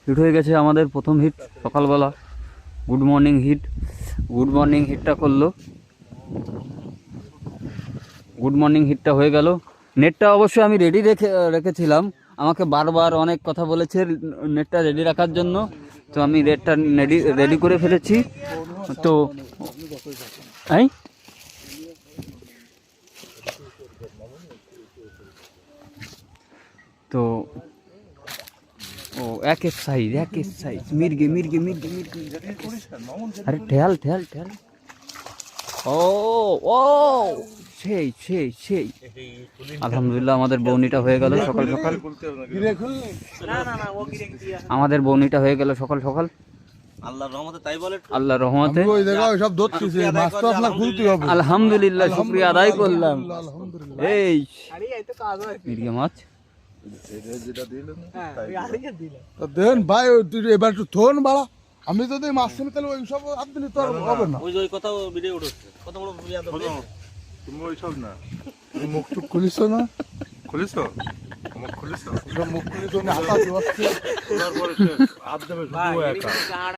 Hit হয়ে গেছে আমাদের প্রথম হিট সকালবেলা। Good morning heat, good morning হিটটা করলো, গুড মর্নিং হিটটা হয়ে গেল। নেটটা অবশ্যই আমি রেডি রেখেছিলাম, আমাকে বারবার অনেক কথা বলেছে নেটটা রেডি রাখার জন্য, তো আমি নেটটা রেডি করে ফেলেছি। তো এই তো ও এক সাইজ মির্গে আরে ঠেল ঠেল ঠেল। ও ও সেই আলহামদুলিল্লাহ আমাদের বৌনিটা হয়ে গেল সকাল সকাল। আমাদের বৌনিটা হয়ে গেল সকাল সকাল আল্লাহর রহমতে, তাই বলে আল্লাহর রহমতে। ওই জায়গায় সব ধরতেছে, মাছ তো আপনার খুলতে হবে। আলহামদুলিল্লাহ শুকরিয়া আদায় করলাম। এই মির্গে মাছ দেন ভাই, এবার একটু থন বাড়া। আমি যদি মাছ কিনে তাহলে ওই সব আপনি তো আর হবে না। ওই যে ওই কথা ভিডিও উঠছে, কত বড় বিয়াদ হবে। তুমি ওই সব না, তুমি মুখ টুক খুলিস না, খুলিস মুখ খুলিস মুখ খুলিস না, হাতা ধোয়াচ্ছে। তারপরে হাত দেবে শুধু একা।